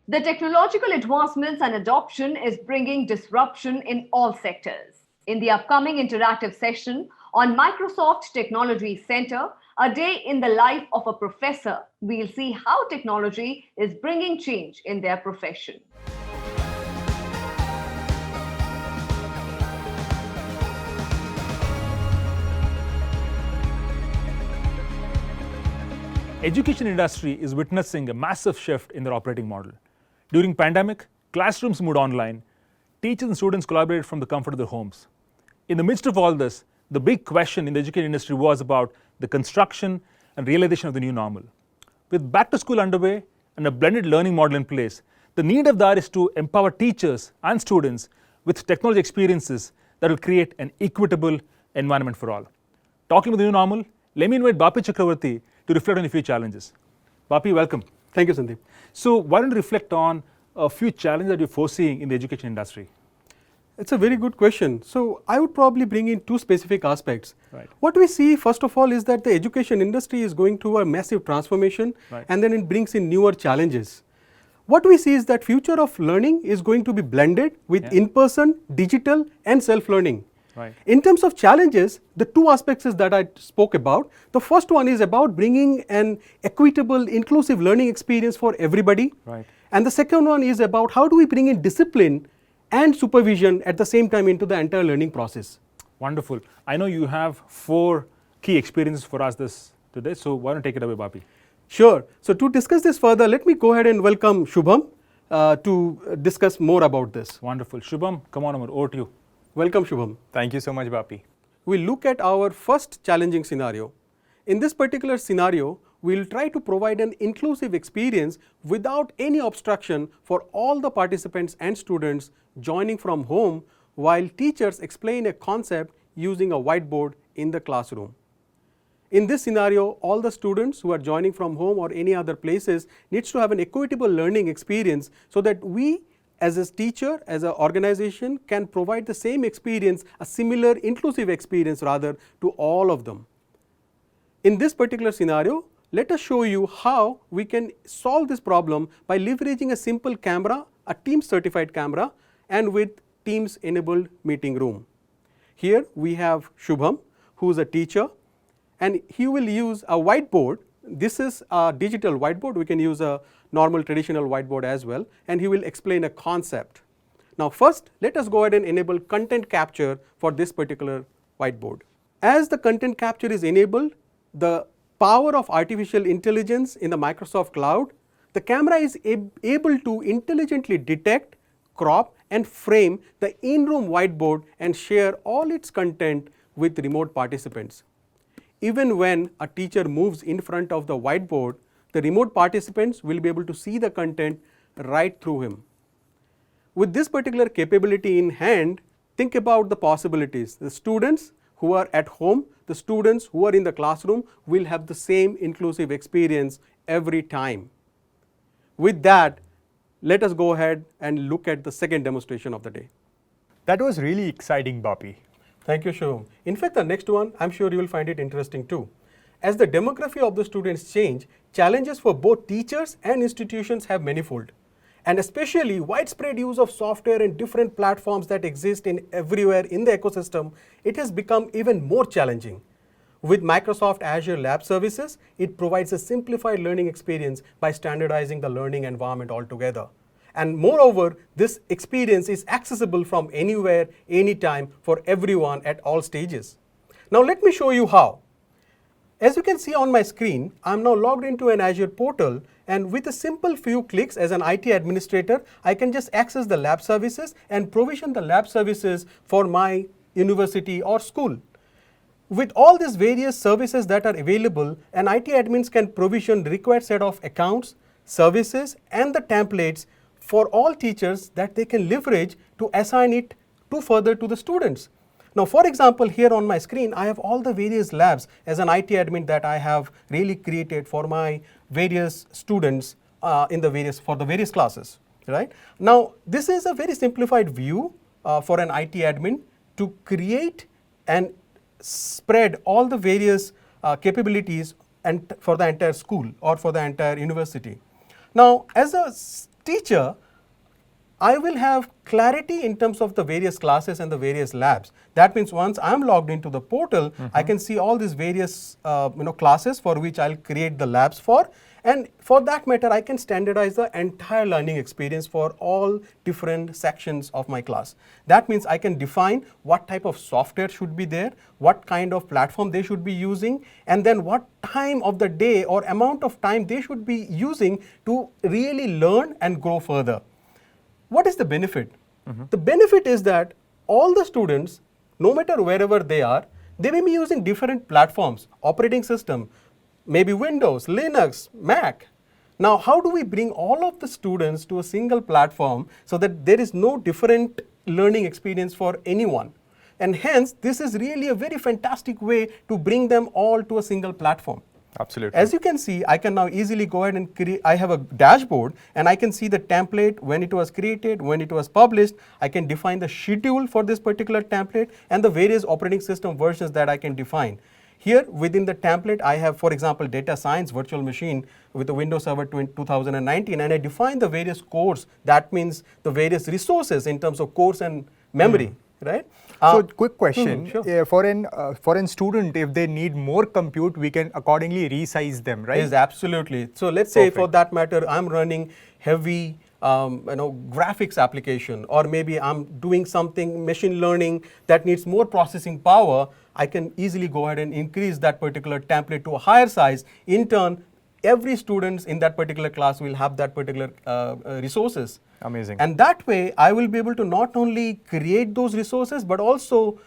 The technological advancements and adoption is bringing disruption in all sectors. In the upcoming interactive session on Microsoft Technology Center, a day in the life of a professor, we'll see how technology is bringing change in their profession. Education industry is witnessing a massive shift in their operating model. During pandemic, classrooms moved online. Teachers and students collaborated from the comfort of their homes. In the midst of all this, the big question in the education industry was about the construction and realization of the new normal. With back to school underway and a blended learning model in place, the need of the hour is to empower teachers and students with technology experiences that will create an equitable environment for all. Talking about the new normal, let me invite Bapi Chakravarti to reflect on a few challenges. Bapi, welcome. Thank you, Sandeep. So why don't you reflect on a few challenges that you're foreseeing in the education industry? It's a very good question. So I would probably bring in two specific aspects. Right. What we see, first of all, is that the education industry is going through a massive transformation, Right. and then it brings in newer challenges. What we see is that future of learning is going to be blended with in-person, digital, and self-learning. Right. In terms of challenges, the two aspects is that I spoke about. The first one is about bringing an equitable, inclusive learning experience for everybody. Right. And the second one is about how do we bring in discipline and supervision at the same time into the entire learning process. Wonderful. I know you have 4 key experiences for us today, so why don't you take it away, Bapi? Sure. So to discuss this further, let me go ahead and welcome Shubham to discuss more about this. Wonderful. Shubham, come on over to you. Welcome, Shubham. Thank you so much, Bapi. We'll look at our first challenging scenario. In this particular scenario, we'll try to provide an inclusive experience without any obstruction for all the participants and students joining from home while teachers explain a concept using a whiteboard in the classroom. In this scenario, all the students who are joining from home or any other places needs to have an equitable learning experience so that we as a teacher, as an organization, can provide the same experience, a similar inclusive experience rather, to all of them. In this particular scenario, let us show you how we can solve this problem by leveraging a simple camera, a Teams certified camera, and with Teams enabled meeting room. Here we have Shubham, who is a teacher, and he will use a whiteboard. This is a digital whiteboard. We can use a normal traditional whiteboard as well, and he will explain a concept. Now first, let us go ahead and enable content capture for this particular whiteboard. As the content capture is enabled, the power of artificial intelligence in the Microsoft Cloud, the camera is able to intelligently detect, crop, and frame the in-room whiteboard and share all its content with remote participants. Even when a teacher moves in front of the whiteboard, the remote participants will be able to see the content right through him. With this particular capability in hand, think about the possibilities. The students who are at home, the students who are in the classroom will have the same inclusive experience every time. With that, let us go ahead and look at the second demonstration of the day. That was really exciting, Bapi. Thank you, Shubham. In fact, the next one, I'm sure you will find it interesting too. As the demography of the students change, challenges for both teachers and institutions have manifold. And especially widespread use of software and different platforms that exist in everywhere in the ecosystem, it has become even more challenging. With Microsoft Azure Lab Services, it provides a simplified learning experience by standardizing the learning environment altogether. And moreover, this experience is accessible from anywhere, anytime, for everyone at all stages. Now let me show you how. As you can see on my screen, I'm now logged into an Azure portal, and with a simple few clicks as an IT administrator, I can just access the lab services and provision the lab services for my university or school. With all these various services that are available, an IT admins can provision the required set of accounts, services, and the templates for all teachers that they can leverage to assign it to further to the students. Now, for example, here on my screen, I have all the various labs as an IT admin that I have really created for my various students for the various classes, right? Now, this is a very simplified view for an IT admin to create and spread all the various capabilities and for the entire school or for the entire university. Now, as a teacher, I will have clarity in terms of the various classes and the various labs. That means once I am logged into the portal, I can see all these various classes for which I'll create the labs for. And for that matter, I can standardize the entire learning experience for all different sections of my class. That means I can define what type of software should be there, what kind of platform they should be using, and then what time of the day or amount of time they should be using to really learn and grow further. What is the benefit? The benefit is that all the students, no matter wherever they are, they may be using different platforms, operating system, maybe Windows, Linux, Mac. Now, how do we bring all of the students to a single platform so that there is no different learning experience for anyone? And hence, this is really a very fantastic way to bring them all to a single platform. Absolutely. As you can see, I can now easily go ahead and create, I have a dashboard and I can see the template, when it was created, when it was published. I can define the schedule for this particular template and the various operating system versions that I can define. Here within the template, I have, for example, data science virtual machine with the Windows Server 2019, and I define the various cores. That means the various resources in terms of cores and memory, right? So quick question, sure. for an student, if they need more compute, we can accordingly resize them, right? Yes, absolutely. So let's say for Perfect. that matter, I'm running heavy graphics application, or maybe I'm doing something machine learning that needs more processing power. I can easily go ahead and increase that particular template to a higher size. In turn, every student in that particular class will have that particular resources. Amazing. And that way, I will be able to not only create those resources, but also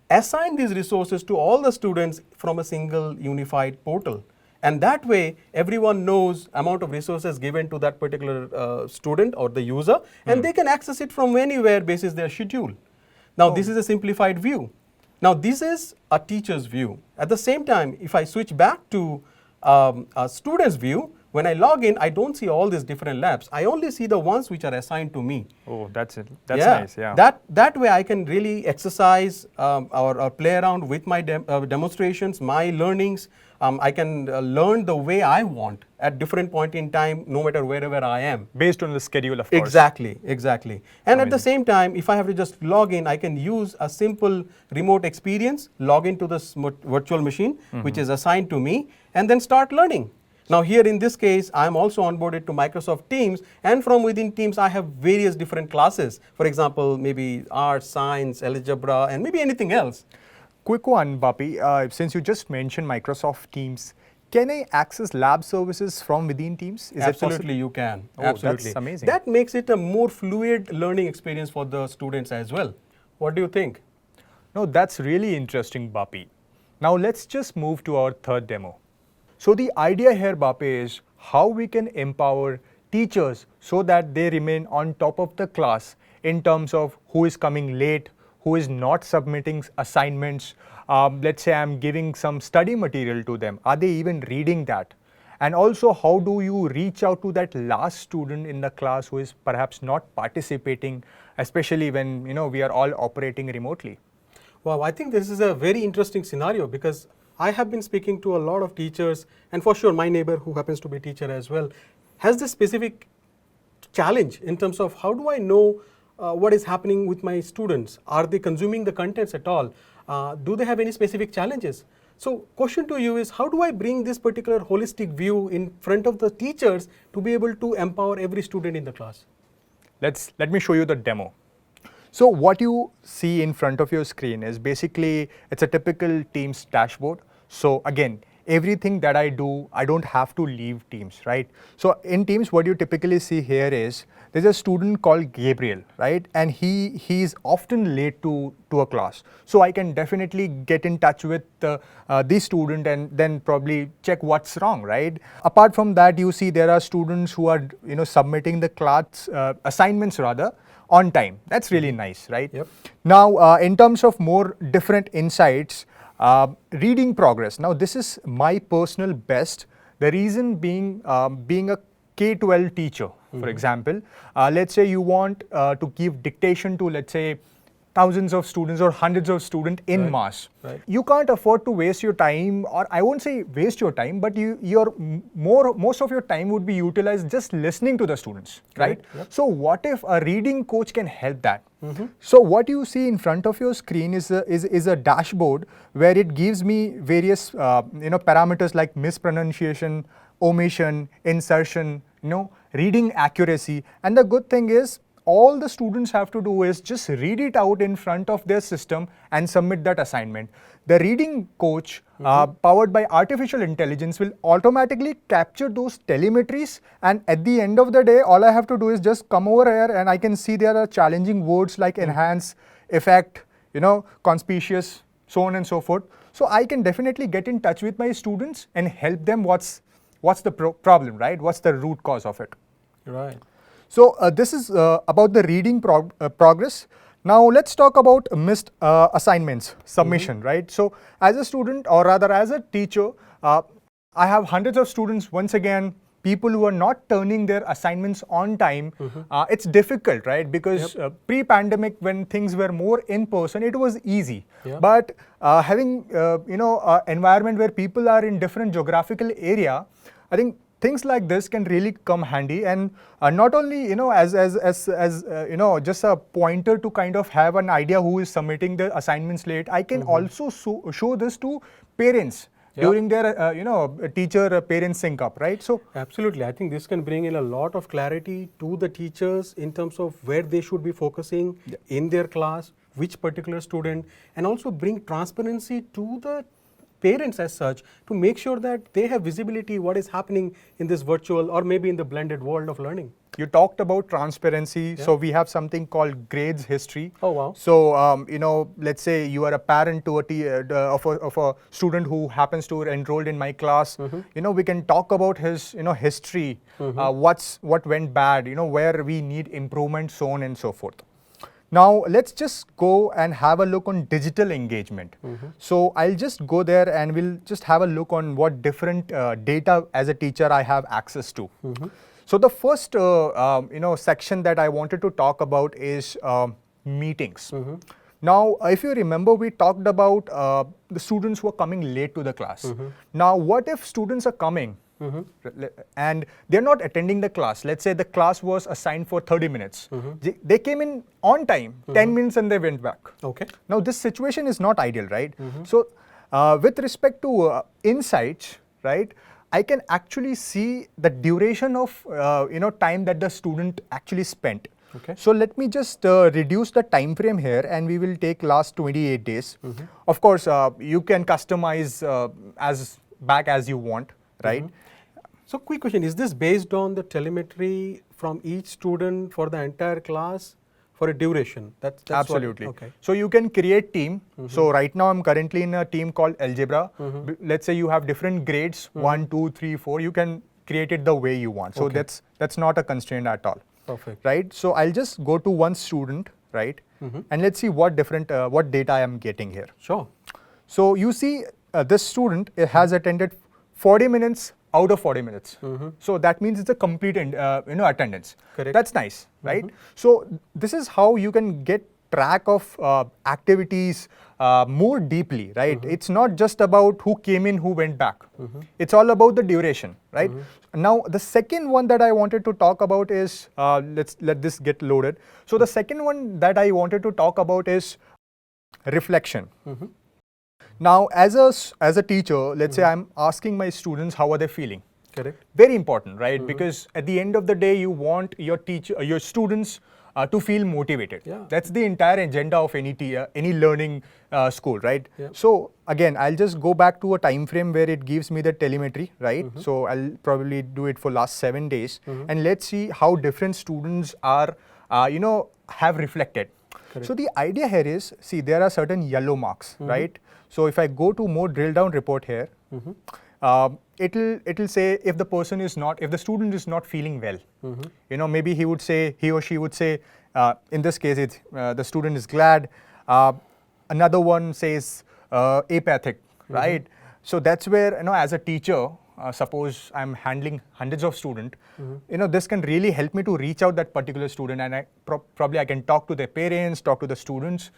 assign these resources to all the students from a single unified portal. And that way, everyone knows amount of resources given to that particular student or the user, and they can access it from anywhere basis their schedule. Now, this is a simplified view. Now, this is a teacher's view. At the same time, if I switch back to a student's view, when I log in, I don't see all these different labs. I only see the ones which are assigned to me. Oh, that's it. That's nice. Yeah. That way I can really exercise or play around with my demonstrations, my learnings. I can learn the way I want at different point in time, no matter wherever I am. Based on the schedule, of course. Exactly, exactly. And at the Amazing. same time, if I have to just log in, I can use a simple remote experience, log into this virtual machine, which is assigned to me, and then start learning. Now here in this case, I am also onboarded to Microsoft Teams, and from within Teams, I have various different classes. For example, maybe art, science, algebra, and maybe anything else. Quick one, Bapi. Since you just mentioned Microsoft Teams, can I access lab services from within Teams? Is Absolutely, you can. Oh, Absolutely. that's amazing. That makes it a more fluid learning experience for the students as well. What do you think? No, that's really interesting, Bapi. Now let's just move to our third demo. So the idea here, Bapi, is how we can empower teachers so that they remain on top of the class in terms of who is coming late, who is not submitting assignments. Let's say I'm giving some study material to them. Are they even reading that? And also, how do you reach out to that last student in the class who is perhaps not participating, especially when we are all operating remotely? Wow, I think this is a very interesting scenario, because I have been speaking to a lot of teachers, and for sure my neighbor, who happens to be a teacher as well, has this specific challenge in terms of how do I know what is happening with my students? Are they consuming the contents at all? Do they have any specific challenges? So question to you is, how do I bring this particular holistic view in front of the teachers to be able to empower every student in the class? Let me show you the demo. So what you see in front of your screen is basically, it's a typical Teams dashboard. So again, everything that I do, I don't have to leave Teams, right? So in Teams, what you typically see here is, there's a student called Gabriel, right? And he is often late to a class. So I can definitely get in touch with the student and then probably check what's wrong, right? Apart from that, you see there are students who are submitting the class assignments rather on time. That's really nice, right? Yep. Now, in terms of more different insights, reading progress. Now, this is my personal best. The reason being a K-12 teacher, for example. Let's say you want to give dictation to, let's say, thousands of students or hundreds of students in mass. Right. You can't afford to waste your time, or I won't say waste your time, but most of your time would be utilized just listening to the students, right? Yep. So what if a reading coach can help that? So what you see in front of your screen is a dashboard where it gives me various parameters like mispronunciation, omission, insertion, reading accuracy. And the good thing is, all the students have to do is just read it out in front of their system and submit that assignment. The reading coach, powered by artificial intelligence, will automatically capture those telemetries, and at the end of the day, all I have to do is just come over here and I can see there are challenging words like enhance, effect, conspicuous, so on and so forth. So I can definitely get in touch with my students and help them what's the problem, right? What's the root cause of it? Right. So this is about the reading progress. Now let's talk about missed assignments, submission, right? So as a student, or rather as a teacher, I have hundreds of students, once again, people who are not turning their assignments on time. It's difficult, right? Because pre-pandemic, when things were more in person, it was easy. But having environment where people are in different geographical area, I think things like this can really come handy, and not only as just a pointer to kind of have an idea who is submitting the assignments late. I can also show this to parents during their teacher parent sync up, right? So absolutely, I think this can bring in a lot of clarity to the teachers in terms of where they should be focusing in their class, which particular student, and also bring transparency to the parents as such, to make sure that they have visibility what is happening in this virtual or maybe in the blended world of learning. You talked about transparency, so we have something called grades history. Oh wow! So let's say you are a parent to of a student who happens to enrolled in my class. We can talk about his history, what went bad, where we need improvement, so on and so forth. Now let's just go and have a look on digital engagement. So I'll just go there and we'll just have a look on what different data as a teacher I have access to. So the first section that I wanted to talk about is meetings. Now if you remember, we talked about the students who are coming late to the class. Now what if students are coming and they're not attending the class? Let's say the class was assigned for 30 minutes. They came in on time, 10 minutes, and they went back. Okay. Now this situation is not ideal, right? So with respect to insights, right, I can actually see the duration of time that the student actually spent. Okay. So let me just reduce the time frame here, and we will take last 28 days. Of course, you can customize as back as you want, right? So quick question, is this based on the telemetry from each student for the entire class for a duration? That's Absolutely. Okay. So you can create team. So right now I'm currently in a team called Algebra. Let's say you have different grades, 1, 2, 3, 4. You can create it the way you want. So that's not a constraint at all. Perfect. Right? So I'll just go to one student, right? And let's see what data I am getting here. Sure. So you see this student has attended 40 minutes out of 40 minutes. So that means it's a complete attendance. Correct. That's nice, right? So this is how you can get track of activities more deeply, right? It's not just about who came in, who went back. It's all about the duration, right? Now the second one that I wanted to talk about is, let this get loaded. So the second one that I wanted to talk about is reflection. Now, as a teacher, let's say I'm asking my students how are they feeling. Correct. Very important, right? Because at the end of the day, you want your students to feel motivated. Yeah. That's the entire agenda of any learning school, right? Yeah. So again, I'll just go back to a time frame where it gives me the telemetry, right? So I'll probably do it for last 7 days, and let's see how different students are, have reflected. Correct. So the idea here is, see, there are certain yellow marks, right? So if I go to more drill down report here, it'll say if the student is not feeling well. Maybe he or she would say, in this case, the student is glad. Another one says apathic, right? So that's where, as a teacher, suppose I'm handling hundreds of students, this can really help me to reach out that particular student, and probably I can talk to their parents, talk to the students,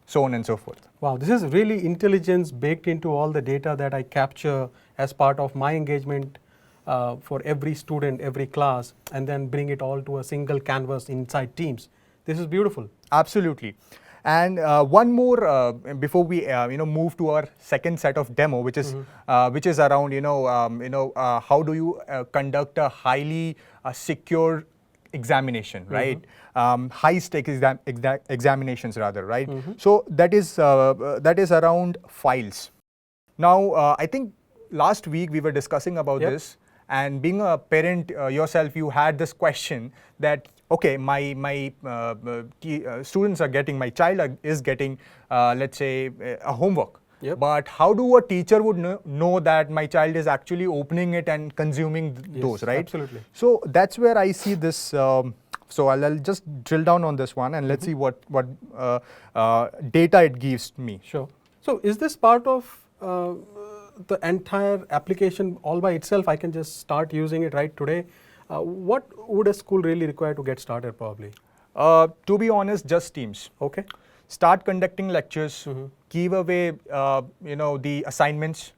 so on and so forth. Wow, this is really intelligence baked into all the data that I capture as part of my engagement for every student, every class, and then bring it all to a single canvas inside Teams. This is beautiful. Absolutely. And one more before we move to our second set of demo, which is around how do you conduct a highly secure examination, right? High stake examinations rather, right? So that is around files. Now I think last week we were discussing about this, and being a parent yourself, you had this question that, okay, my students are getting, my child is getting, let's say, a homework. But how do a teacher would know that my child is actually opening it and consuming those, right? Absolutely. So that's where I see this. So I'll just drill down on this one, and let's see what data it gives me. Sure. So is this part of the entire application all by itself? I can just start using it right today. What would a school really require to get started probably? To be honest, just Teams. Okay. Start conducting lectures, give away the assignments,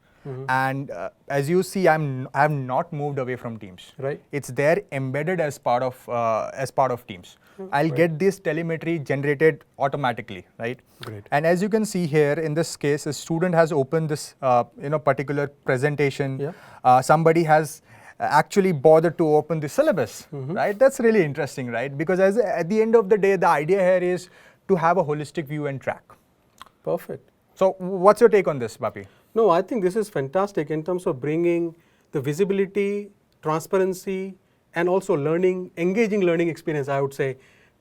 and as you see, I have not moved away from Teams. Right. It's there embedded as part of Teams. I'll get this telemetry generated automatically, right? Great. And as you can see here, in this case, a student has opened this particular presentation. Somebody has actually bothered to open the syllabus, right? That's really interesting, right? Because at the end of the day, the idea here is to have a holistic view and track. Perfect. So what's your take on this, Bapi? No, I think this is fantastic in terms of bringing the visibility, transparency, and also engaging learning experience, I would say,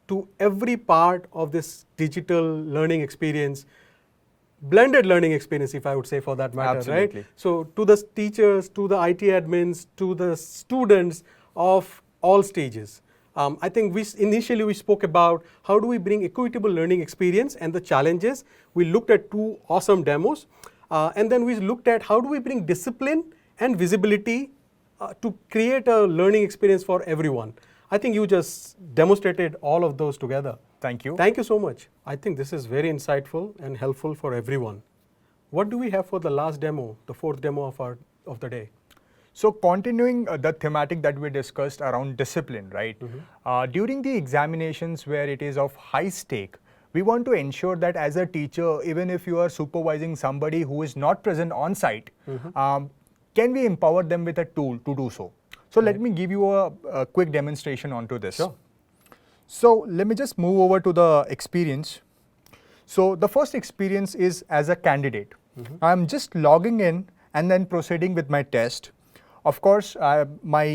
to every part of this digital learning experience, blended learning experience, if I would say, for that matter. Absolutely. Right? So to the teachers, to the IT admins, to the students of all stages. I think initially we spoke about how do we bring equitable learning experience and the challenges. We looked at 2 awesome demos, and then we looked at how do we bring discipline and visibility to create a learning experience for everyone. I think you just demonstrated all of those together. Thank you. Thank you so much. I think this is very insightful and helpful for everyone. What do we have for the last demo, the 4th demo of the day? So continuing the thematic that we discussed around discipline, right? During the examinations where it is of high stake, we want to ensure that as a teacher, even if you are supervising somebody who is not present on site, can we empower them with a tool to do so? So let me give you a quick demonstration onto this. Sure. So let me just move over to the experience. So the first experience is as a candidate. I'm just logging in and then proceeding with my test. Of course, my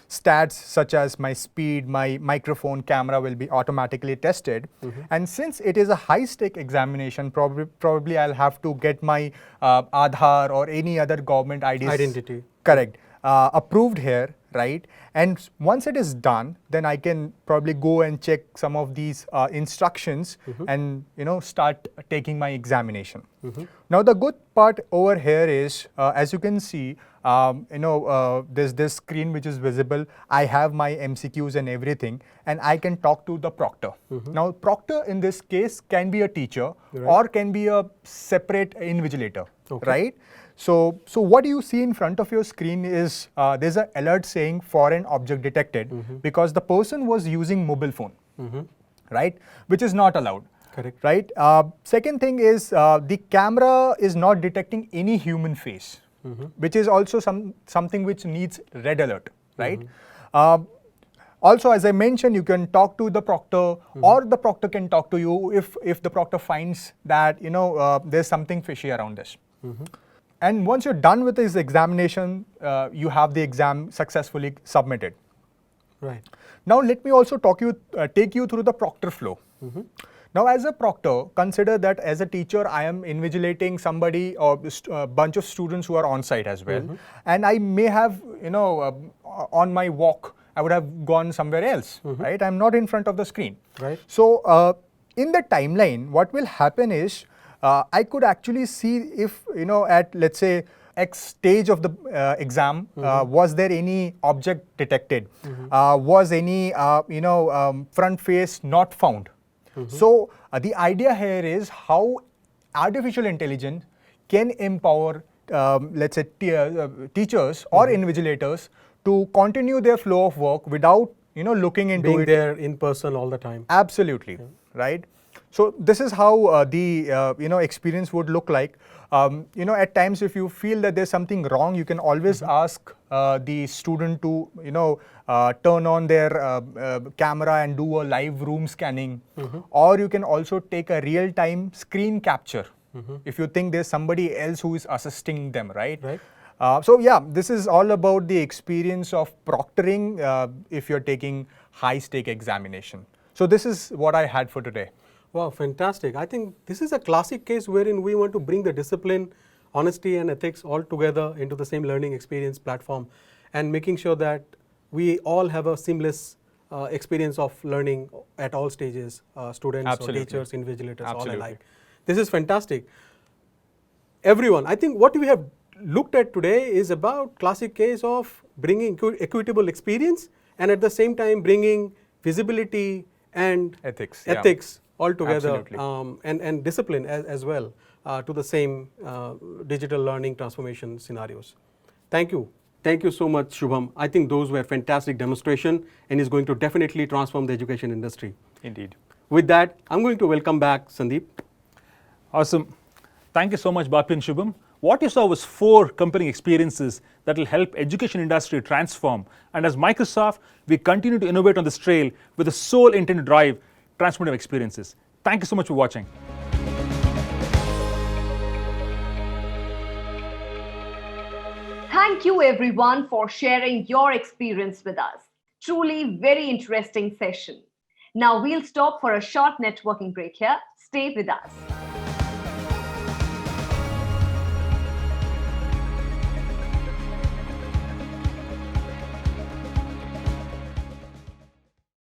stats such as my speed, my microphone, camera will be automatically tested. And since it is a high-stake examination, probably I'll have to get my Aadhaar or any other government IDs. Identity. Correct. Approved here, right? And once it is done, then I can probably go and check some of these instructions and start taking my examination. Now the good part over here is, as you can see, there's this screen which is visible. I have my MCQs and everything, and I can talk to the proctor. Now proctor in this case can be a teacher or can be a separate invigilator, right? So what you see in front of your screen is there's an alert saying foreign object detected because the person was using mobile phone, right? Which is not allowed. Correct. Right. Second thing is the camera is not detecting any human face, which is also something which needs red alert, right? Also, as I mentioned, you can talk to the proctor or the proctor can talk to you if the proctor finds that there's something fishy around this. And once you're done with this examination, you have the exam successfully submitted. Right. Now let me also take you through the proctor flow. Now as a proctor, consider that as a teacher, I am invigilating somebody or a bunch of students who are on site as well. And I may have, on my walk, I would have gone somewhere else, right? I'm not in front of the screen. Right. So in the timeline, what will happen is, I could actually see if, at let's say X stage of the exam, was there any object detected? Was any front face not found? So the idea here is how artificial intelligence can empower, let's say, teachers or invigilators to continue their flow of work without looking into Being it. there in person all the time. Absolutely, right? So this is how the experience would look like. At times, if you feel that there's something wrong, you can always ask the student to turn on their camera and do a live room scanning, or you can also take a real-time screen capture if you think there's somebody else who is assisting them, right? Right. So yeah, this is all about the experience of proctoring if you're taking high-stake examination. So this is what I had for today. Wow, fantastic. I think this is a classic case wherein we want to bring the discipline, honesty and ethics all together into the same learning experience platform and making sure that we all have a seamless experience of learning at all stages, students Absolutely. or teachers, invigilators, all Absolutely. alike. This is fantastic. Everyone, I think what we have looked at today is about classic case of bringing equitable experience and at the same time bringing visibility and Ethics, yeah. all together Absolutely. and discipline as well to the same digital learning transformation scenarios. Thank you. Thank you so much, Shubham. I think those were fantastic demonstration and is going to definitely transform the education industry. Indeed. With that, I'm going to welcome back Sandeep. Awesome. Thank you so much, Bapi and Shubham. What you saw was 4 compelling experiences that will help education industry transform. And as Microsoft, we continue to innovate on this trail with the sole intent to drive transformative experiences. Thank you so much for watching. Thank you everyone for sharing your experience with us. Truly very interesting session. Now we'll stop for a short networking break here. Stay with us.